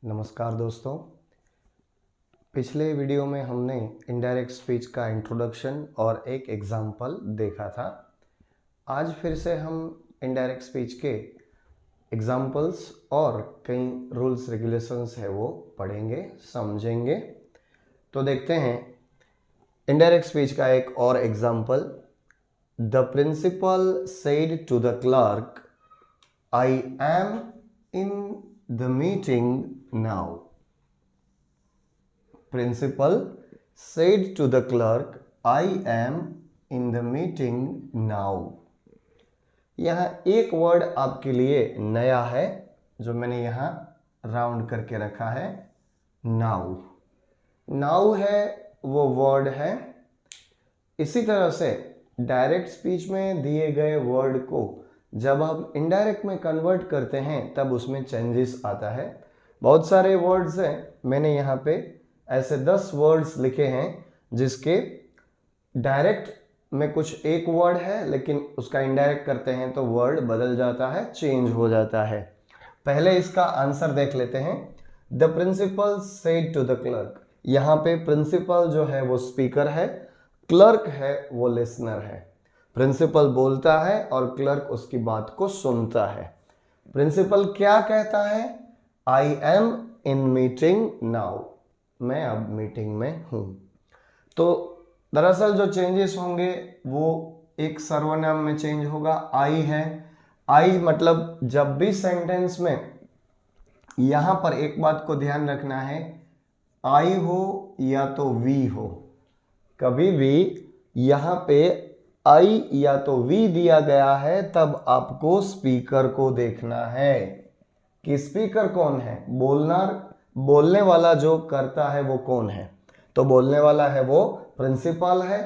नमस्कार दोस्तों। पिछले वीडियो में हमने इनडायरेक्ट स्पीच का इंट्रोडक्शन और एक एग्जाम्पल देखा था। आज फिर से हम इनडायरेक्ट स्पीच के एग्जाम्पल्स और कई रूल्स रेगुलेशंस है वो पढ़ेंगे, समझेंगे। तो देखते हैं इनडायरेक्ट स्पीच का एक और example. The principal said to the clerk, I am in the meeting now. Principal said to the clerk, I am in the meeting now. यहाँ एक वर्ड आपके लिए नया है जो मैंने यहाँ राउंड करके रखा है, now. now है वो वर्ड है। इसी तरह से डायरेक्ट स्पीच में दिए गए वर्ड को जब हम इनडायरेक्ट में कन्वर्ट करते हैं तब उसमें चेंजेस आता है। बहुत सारे वर्ड्स हैं, मैंने यहाँ पे ऐसे 10 वर्ड्स लिखे हैं जिसके डायरेक्ट में कुछ एक वर्ड है लेकिन उसका इनडायरेक्ट करते हैं तो वर्ड बदल जाता है, चेंज हो जाता है। पहले इसका आंसर देख लेते हैं। The principal said to the clerk. यहाँ पे प्रिंसिपल जो है वो स्पीकर है, क्लर्क है वो लिसनर है। प्रिंसिपल बोलता है और क्लर्क उसकी बात को सुनता है। प्रिंसिपल क्या कहता है? आई एम इन मीटिंग नाउ। मैं अब मीटिंग में हूं। तो दरअसल जो चेंजेस होंगे वो एक सर्वनाम में चेंज होगा, आई है। आई मतलब जब भी सेंटेंस में यहां पर एक बात को ध्यान रखना है, आई हो या तो वी हो, कभी भी यहां पे आई या तो वी दिया गया है तब आपको स्पीकर को देखना है कि स्पीकर कौन है। बोलने वाला जो करता है वो कौन है? तो बोलने वाला है वो प्रिंसिपल है।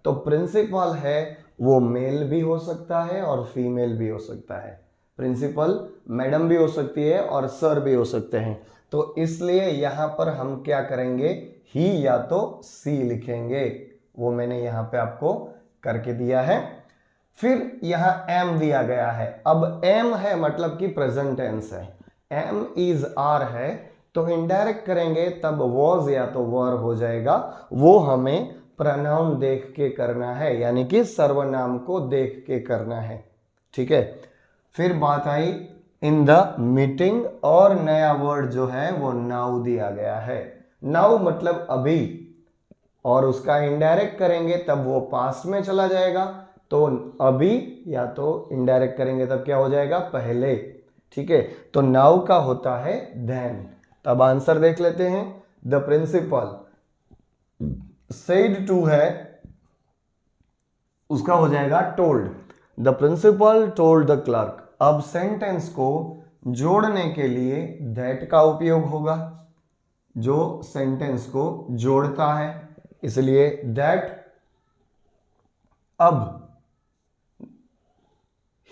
तो प्रिंसिपल है वो मेल भी हो सकता है और फीमेल भी हो सकता है। प्रिंसिपल मैडम भी हो सकती है और सर भी हो सकते हैं। तो इसलिए यहां पर हम क्या करेंगे, ही या तो सी लिखेंगे। वो मैंने यहां पे आपको करके दिया है। फिर यहां एम दिया गया है। अब एम है मतलब कि प्रेजेंट टेंस है, एम इज आर है, तो इनडायरेक्ट करेंगे तब वॉज या तो वर हो जाएगा। वो हमें प्रोनाउन देख के करना है, यानी कि सर्वनाम को देख के करना है। ठीक है। फिर बात आई इन द मीटिंग, और नया वर्ड जो है वो नाउ दिया गया है। नाउ मतलब अभी, और उसका इनडायरेक्ट करेंगे तब वो पास्ट में चला जाएगा। तो अभी या तो इनडायरेक्ट करेंगे तब क्या हो जाएगा, पहले। ठीक है। तो नाउ का होता है देन। तब आंसर देख लेते हैं। द प्रिंसिपल सेड टू है, उसका हो जाएगा told. The principal told the clerk. अब सेंटेंस को जोड़ने के लिए दैट का उपयोग होगा, जो सेंटेंस को जोड़ता है, इसलिए दैट। अब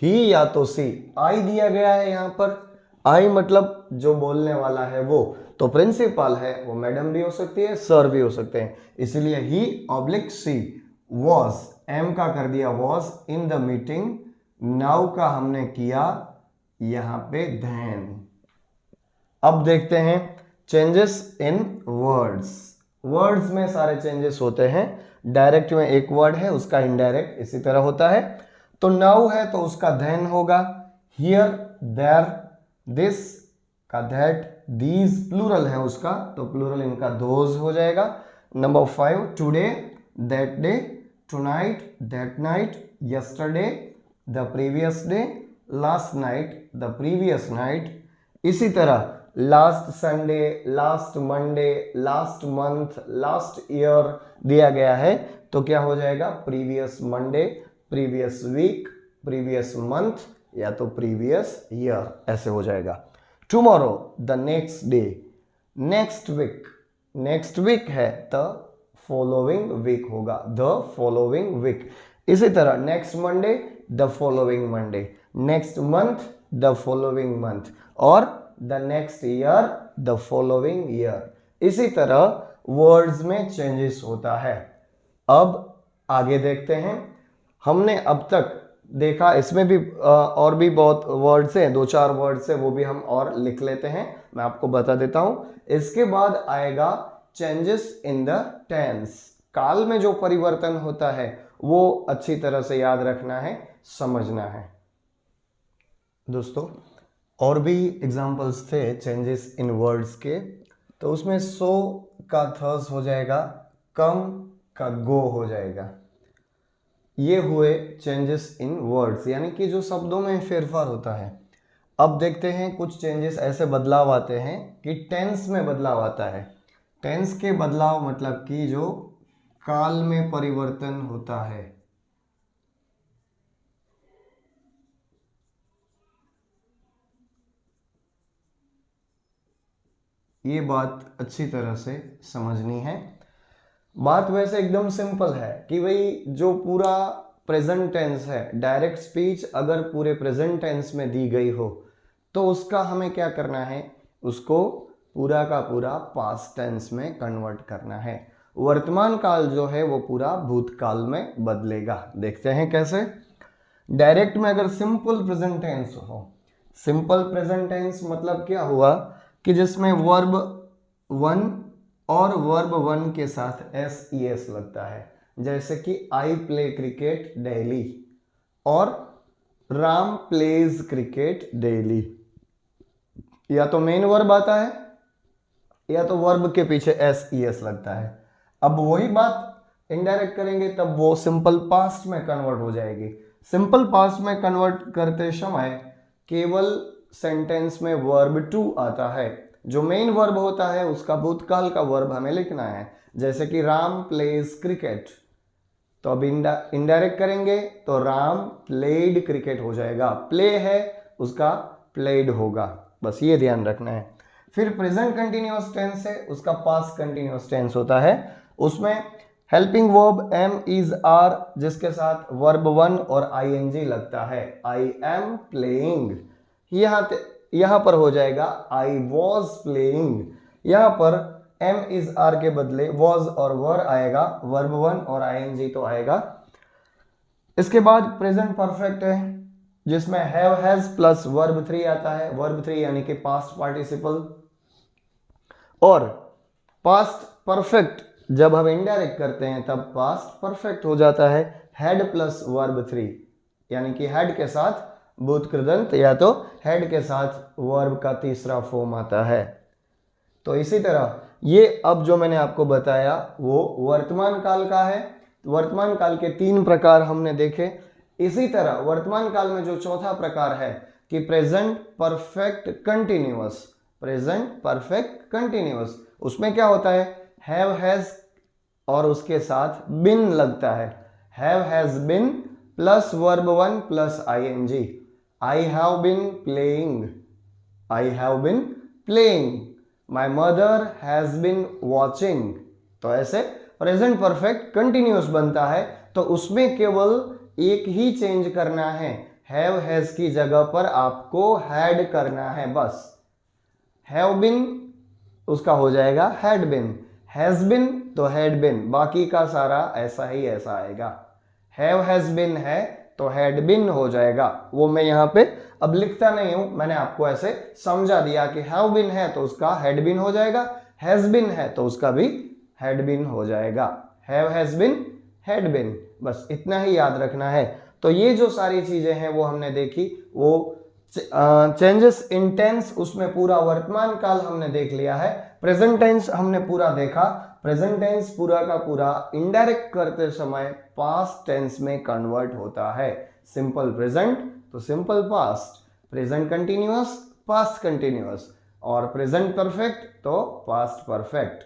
ही या तो सी, आई दिया गया है यहां पर। आई मतलब जो बोलने वाला है वो, तो प्रिंसिपल है वो मैडम भी हो सकती है, सर भी हो सकते हैं, इसलिए ही ऑब्लिक सी वॉज, एम का कर दिया was in the meeting. Now का हमने किया यहां पे देन। अब देखते हैं चेंजेस इन वर्ड्स। वर्ड्स में सारे चेंजेस होते हैं। डायरेक्ट में एक वर्ड है, उसका इनडायरेक्ट इसी तरह होता है। तो नाउ है तो उसका देन होगा। हियर, देयर, दिस का दैट, दीज प्लूरल है उसका, तो प्लूरल इनका दोज हो जाएगा। Number 5, today, that day, tonight, that night, yesterday, the previous day, last night, the previous night. इसी तरह last Sunday, last Monday, last month, last year दिया गया है तो क्या हो जाएगा, previous Monday, previous week, previous month या तो प्रीवियस ईयर, ऐसे हो जाएगा। Tomorrow, the next day, next week, next week है द फॉलोइंग वीक होगा, द फॉलोइंग वीक। इसी तरह next Monday, the following Monday, next month, the following month, और the next year, the following year. इसी तरह वर्ड्स में changes होता है। अब आगे देखते हैं। हमने अब तक देखा, इसमें भी और भी बहुत वर्ड्स हैं, 2-4 वर्ड्स हैं, वो भी हम और लिख लेते हैं, मैं आपको बता देता हूं। इसके बाद आएगा चेंजेस इन द टेंस, काल में जो परिवर्तन होता है वो अच्छी तरह से याद रखना है, समझना है। दोस्तों और भी एग्जांपल्स थे चेंजेस इन वर्ड्स के, तो उसमें सो का थर्स हो जाएगा, कम का गो हो जाएगा। ये हुए चेंजेस इन वर्ड्स, यानी कि जो शब्दों में फेरफार होता है। अब देखते हैं कुछ चेंजेस ऐसे बदलाव आते हैं कि टेंस में बदलाव आता है। टेंस के बदलाव मतलब कि जो काल में परिवर्तन होता है। ये बात अच्छी तरह से समझनी है। बात वैसे एकदम सिंपल है कि भाई जो पूरा प्रेजेंट टेंस है, डायरेक्ट स्पीच अगर पूरे प्रेजेंट टेंस में दी गई हो तो उसका हमें क्या करना है, उसको पूरा का पूरा पास्ट टेंस में कन्वर्ट करना है। वर्तमान काल जो है वो पूरा भूतकाल में बदलेगा। देखते हैं कैसे। डायरेक्ट में अगर सिंपल प्रेजेंट टेंस हो, सिंपल प्रेजेंट टेंस मतलब क्या हुआ कि जिसमें वर्ब वन और वर्ब वन के साथ एस लगता है, जैसे कि आई प्ले क्रिकेट डेली और राम प्लेज क्रिकेट डेली। या तो मेन वर्ब आता है या तो वर्ब के पीछे एस लगता है। अब वही बात इनडायरेक्ट करेंगे तब वो सिंपल पास्ट में कन्वर्ट हो जाएगी। सिंपल पास्ट में कन्वर्ट करते समय केवल सेंटेंस में वर्ब टू आता है, जो मेन वर्ब होता है उसका भूतकाल का वर्ब हमें लिखना है, जैसे कि राम प्लेज क्रिकेट। तो अब इनडायरेक्ट करेंगे तो राम प्लेड क्रिकेट हो जाएगा, प्ले है उसका प्लेड होगा, बस ये ध्यान रखना है। फिर प्रेजेंट कंटिन्यूअस टेंस है, उसका पास्ट कंटिन्यूअस टेंस होता है, उसमें helping verb am is are जिसके साथ वर्ब वन और आईएनजी लगता है, आई एम प्लेइंग। यहां पर हो जाएगा आई वॉज प्लेइंग। यहां पर एम इज आर के बदले वॉज और वर आएगा, वर्ब वन और आईएनजी तो आएगा। इसके बाद प्रेजेंट परफेक्ट है जिसमें have has plus verb three आता है, वर्ब थ्री यानी कि पास्ट पार्टिसिपल। और पास्ट परफेक्ट जब हम इनडायरेक्ट करते हैं तब पास्ट परफेक्ट हो जाता है, हेड प्लस वर्ब थ्री, यानी कि हेड के साथ भूत कृदंत या तो हेड के साथ वर्ब का तीसरा फॉर्म आता है। तो इसी तरह ये अब जो मैंने आपको बताया वो वर्तमान काल का है। वर्तमान काल के 3 प्रकार हमने देखे। इसी तरह वर्तमान काल में जो चौथा प्रकार है कि present perfect continuous, present perfect continuous, उसमें क्या होता है, हैव हैज और उसके साथ बिन लगता है, have has been plus verb one plus ING, I have been playing, I have been playing, my mother has been watching. तो ऐसे प्रेजेंट परफेक्ट कंटिन्यूअस बनता है, तो उसमें केवल एक ही चेंज करना है, हैव हैज की जगह पर आपको हैड करना है, बस। हैव बिन उसका हो जाएगा हैड बिन, हैज बिन तो हैड बिन, बाकी का सारा ऐसा ही ऐसा आएगा। हैव हैज बिन है तो हैड बिन हो जाएगा, वो मैं यहाँ पे अब लिखता नहीं हूं, मैंने आपको ऐसे समझा दिया कि हैव बिन है तो उसका हैड बिन हो जाएगा, हैज बिन है तो उसका भी हैड बिन हो जाएगा, have has bin had been, बस इतना ही याद रखना है। तो ये जो सारी चीजें हैं वो हमने देखी। वो चेंजेस इन टेंस, उसमें पूरा वर्तमान काल हमने देख लिया है। प्रेजेंट टेंस हमने पूरा देखा, प्रेजेंट टेंस पूरा का पूरा इनडायरेक्ट करते समय पास्ट टेंस में कन्वर्ट होता है, सिंपल प्रेजेंट तो simple past, present continuous past continuous, और प्रेजेंट परफेक्ट तो पास्ट परफेक्ट,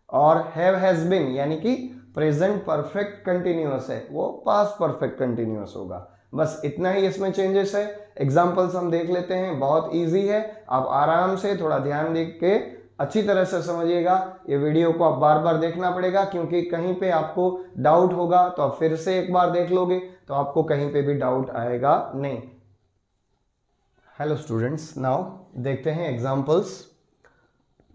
और हैव हैज बीन यानी कि प्रेजेंट परफेक्ट कंटिन्यूअस है वो पास्ट परफेक्ट कंटिन्यूअस होगा। बस इतना ही इसमें चेंजेस है। एग्जांपल्स हम देख लेते हैं, बहुत इजी है, आप आराम से थोड़ा ध्यान देख के अच्छी तरह से समझिएगा। ये वीडियो को आप बार बार देखना पड़ेगा क्योंकि कहीं पे आपको डाउट होगा तो आप फिर से एक बार देख लोगे तो आपको कहीं पे भी डाउट आएगा नहीं। हेलो स्टूडेंट्स, नाउ देखते हैं एग्जांपल्स।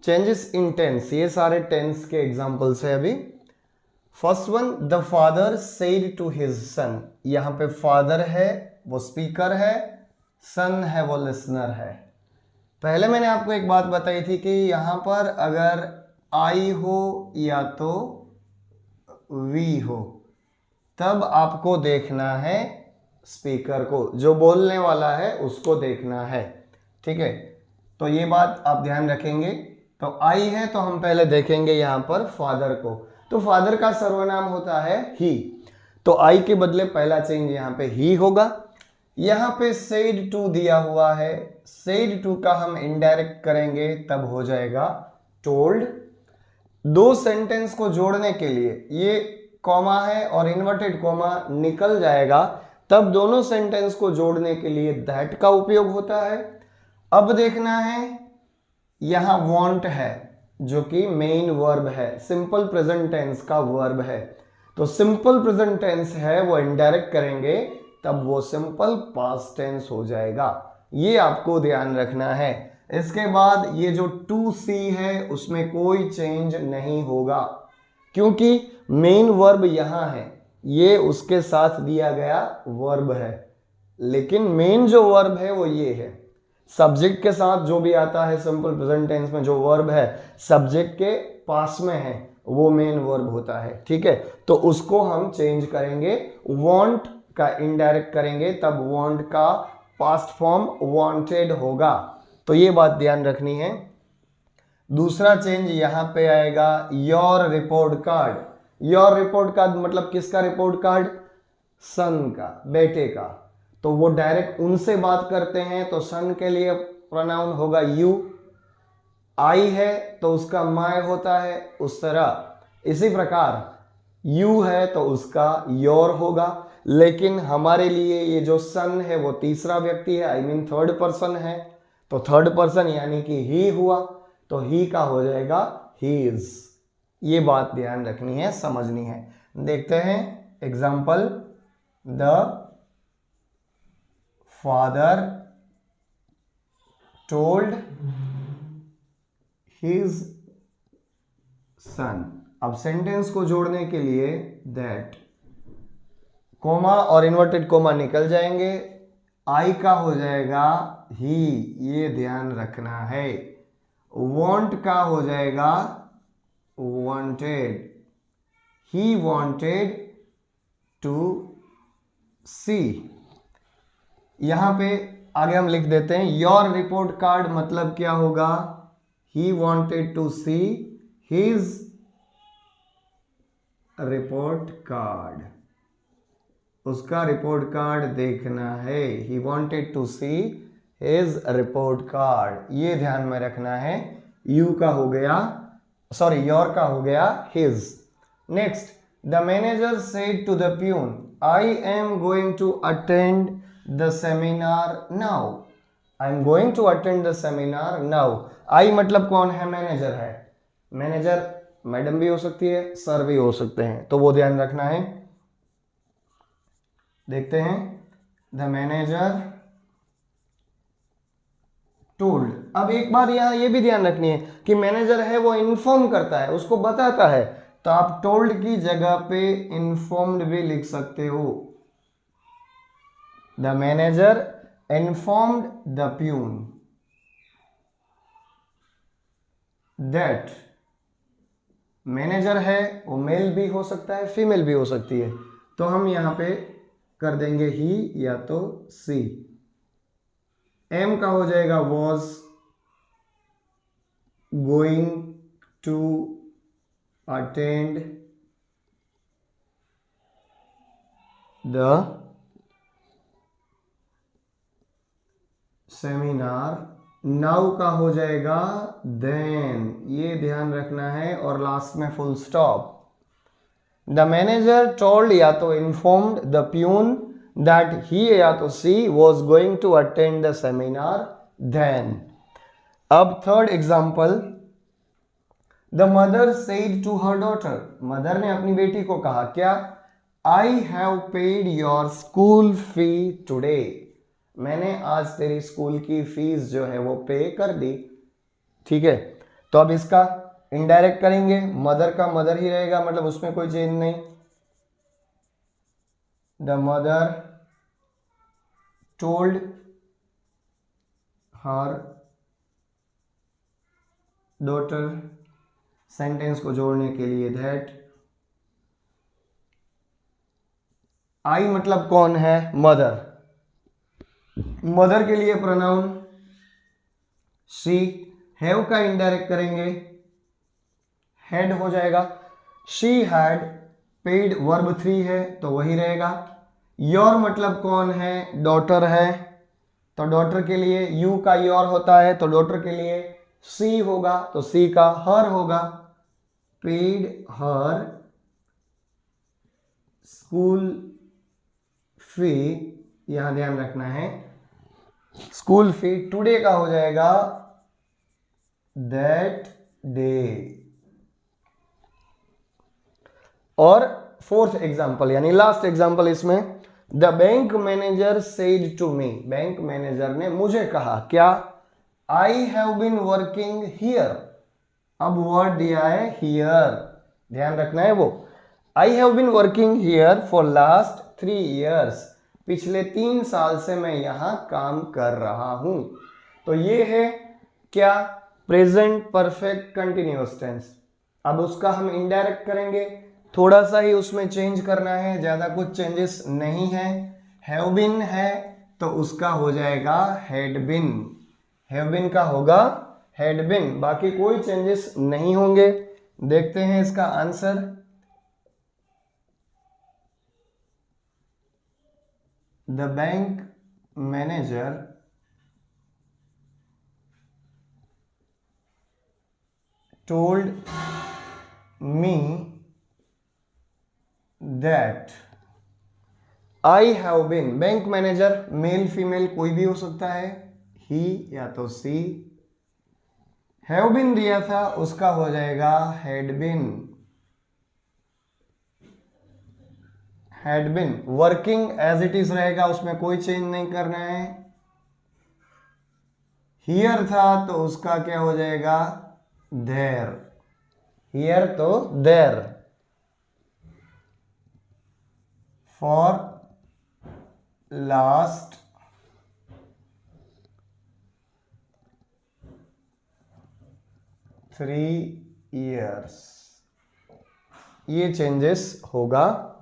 चेंजेस इन टेंस, ये सारे टेंस के एग्जांपल्स है अभी। First one, the father said to his son, यहाँ पे फादर है, वो स्पीकर है, सन है वो लिसनर है। पहले मैंने आपको एक बात बताई थी कि यहां पर अगर आई हो या तो वी हो, तब आपको देखना है स्पीकर को, जो बोलने वाला है उसको देखना है। ठीक है, तो ये बात आप ध्यान रखेंगे। तो आई है तो हम पहले देखेंगे यहां पर फादर को, तो फादर का सर्वनाम होता है ही, तो आई के बदले पहला चेंज यहां पे ही होगा। यहां पे सेड टू दिया हुआ है, सेड टू का हम इनडायरेक्ट करेंगे तब हो जाएगा टोल्ड। दो सेंटेंस को जोड़ने के लिए ये कॉमा है और इन्वर्टेड कॉमा निकल जाएगा, तब दोनों सेंटेंस को जोड़ने के लिए दैट का उपयोग होता है। अब देखना है यहां वांट है जो कि मेन वर्ब है, सिंपल प्रेजेंट टेंस का वर्ब है, तो सिंपल प्रेजेंट टेंस है वो इनडायरेक्ट करेंगे तब वो सिंपल पास्ट टेंस हो जाएगा, ये आपको ध्यान रखना है। इसके बाद ये जो टू सी है उसमें कोई चेंज नहीं होगा, क्योंकि मेन वर्ब यहां है, ये उसके साथ दिया गया वर्ब है, लेकिन मेन जो वर्ब है वो ये है। सब्जेक्ट के साथ जो भी आता है सिंपल प्रेजेंट टेंस में, जो वर्ब है सब्जेक्ट के पास में है वो मेन वर्ब होता है। ठीक है, तो उसको हम चेंज करेंगे, वांट का इनडायरेक्ट करेंगे तब वांट का पास्ट फॉर्म वांटेड होगा, तो ये बात ध्यान रखनी है। दूसरा चेंज यहां पे आएगा your report card. Your report card मतलब किसका रिपोर्ट कार्ड? सन का, बेटे का, तो वो डायरेक्ट उनसे बात करते हैं तो सन के लिए प्रोनाउन होगा यू। आई है तो उसका माय होता है, उस तरह इसी प्रकार यू है तो उसका योर होगा, लेकिन हमारे लिए ये जो सन है वो तीसरा व्यक्ति है, आई मीन थर्ड पर्सन है, तो थर्ड पर्सन यानी कि ही हुआ, तो ही का हो जाएगा हीज। ये बात ध्यान रखनी है, समझनी है। देखते हैं example, the father told his son. अब सेंटेंस को जोड़ने के लिए दैट, कोमा और इन्वर्टेड कोमा निकल जाएंगे, आई का हो जाएगा ही, ये ध्यान रखना है। वांट का हो जाएगा वांटेड, ही वांटेड टू सी। यहां पे आगे हम लिख देते हैं योर रिपोर्ट कार्ड, मतलब क्या होगा? He wanted to see his report card, उसका रिपोर्ट कार्ड देखना है। He wanted to see his report card, ये ध्यान में रखना है। यू का हो गया, सॉरी योर का हो गया his. Next, the manager said to the peon I am going to attend the seminar now. I am going to attend the seminar now. I मतलब कौन है? मैनेजर है। मैनेजर मैडम भी हो सकती है, सर भी हो सकते हैं, तो वो ध्यान रखना है। देखते हैं, द मैनेजर टोल्ड। अब एक बार यहां ये भी ध्यान रखनी है कि मैनेजर है वो इन्फॉर्म करता है, उसको बताता है, तो आप टोल्ड की जगह पे इन्फॉर्म्ड भी लिख सकते हो। The manager informed the peon that. Manager है वो मेल भी हो सकता है, फीमेल भी हो सकती है, तो हम यहां पे कर देंगे ही या तो सी। एम का हो जाएगा was going to attend the seminar. Now का हो जाएगा देन, ये ध्यान रखना है, और लास्ट में full stop. The manager told या तो informed the peon that he या तो she was going to attend the seminar then. अब third example, the mother said to her daughter. Mother ने अपनी बेटी को कहा क्या? I have paid your school fee today. मैंने आज तेरी स्कूल की फीस जो है वो पे कर दी। ठीक है, तो अब इसका इनडायरेक्ट करेंगे, मदर का मदर ही रहेगा, मतलब उसमें कोई चेंज नहीं। The mother told her daughter, sentence को जोड़ने के लिए दैट, आई मतलब कौन है, मदर, मदर के लिए प्रोनाउन शी, हैव का इनडायरेक्ट करेंगे हैड हो जाएगा, शी हैड पेड वर्ब 3 है तो वही रहेगा, योर मतलब कौन है, डॉटर है, तो डॉटर के लिए यू का योर होता है तो डॉटर के लिए सी होगा तो सी का हर होगा, पेड हर स्कूल फी, यहां ध्यान रखना है स्कूल फी, टुडे का हो जाएगा दैट डे। और फोर्थ एग्जाम्पल यानी लास्ट एग्जाम्पल इसमें, the bank manager said to me, bank manager ने मुझे कहा क्या, I have been working here, अब वर्ड दिया है हियर, ध्यान रखना है वो, I have been working here for last 3 years, पिछले 3 साल से मैं यहां काम कर रहा हूं, तो ये है क्या, प्रेजेंट परफेक्ट कंटिन्यूअस टेंस। अब उसका हम इनडायरेक्ट करेंगे, थोड़ा सा ही उसमें चेंज करना है, ज्यादा कुछ चेंजेस नहीं है, हैव बीन है तो उसका हो जाएगा हैड बीन, हैव बीन का होगा हैड बीन, बाकी कोई चेंजेस नहीं होंगे। देखते हैं इसका answer, the bank manager told me that I have been, bank manager male female कोई भी हो सकता है, ही या तो सी, हैव बीन दिया था उसका हो जाएगा had been, had been, working as it is रहेगा, उसमें कोई चेंज नहीं करना है, हियर था तो उसका क्या हो जाएगा देयर, हियर तो देयर, फॉर लास्ट 3 years, ये चेंजेस होगा।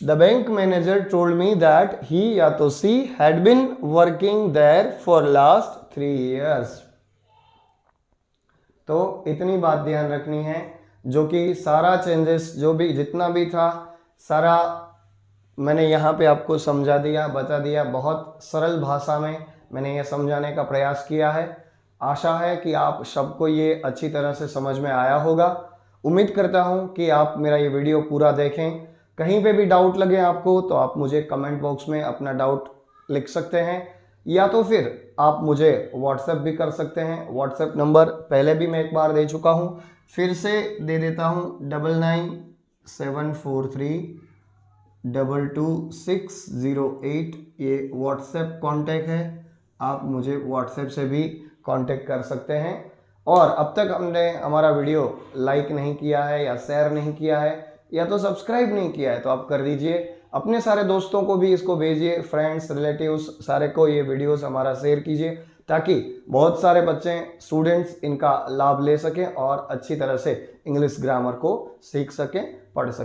The bank manager told me that he या तो she had been working there for last 3 years, तो इतनी बात ध्यान रखनी है, जो कि सारा चेंजेस जो भी जितना भी था सारा मैंने यहाँ पे आपको समझा दिया, बता दिया, बहुत सरल भाषा में मैंने ये समझाने का प्रयास किया है। आशा है कि आप सबको ये अच्छी तरह से समझ में आया होगा। उम्मीद करता हूँ कि आप मेरा ये वीडियो पूरा देखें। कहीं पे भी डाउट लगे आपको तो आप मुझे कमेंट बॉक्स में अपना डाउट लिख सकते हैं, या तो फिर आप मुझे व्हाट्सएप भी कर सकते हैं। व्हाट्सएप नंबर पहले भी मैं एक बार दे चुका हूँ, फिर से दे देता हूँ, 9974322608, ये व्हाट्सएप कॉन्टैक्ट है, आप मुझे व्हाट्सएप से भी कांटेक्ट कर सकते हैं। और अब तक हमने हमारा वीडियो लाइक नहीं किया है या शेयर नहीं किया है या तो सब्सक्राइब नहीं किया है तो आप कर दीजिए, अपने सारे दोस्तों को भी इसको भेजिए, फ्रेंड्स रिलेटिव्स सारे को ये वीडियोस हमारा शेयर कीजिए, ताकि बहुत सारे बच्चे स्टूडेंट्स इनका लाभ ले सकें और अच्छी तरह से इंग्लिश ग्रामर को सीख सकें, पढ़ सकें।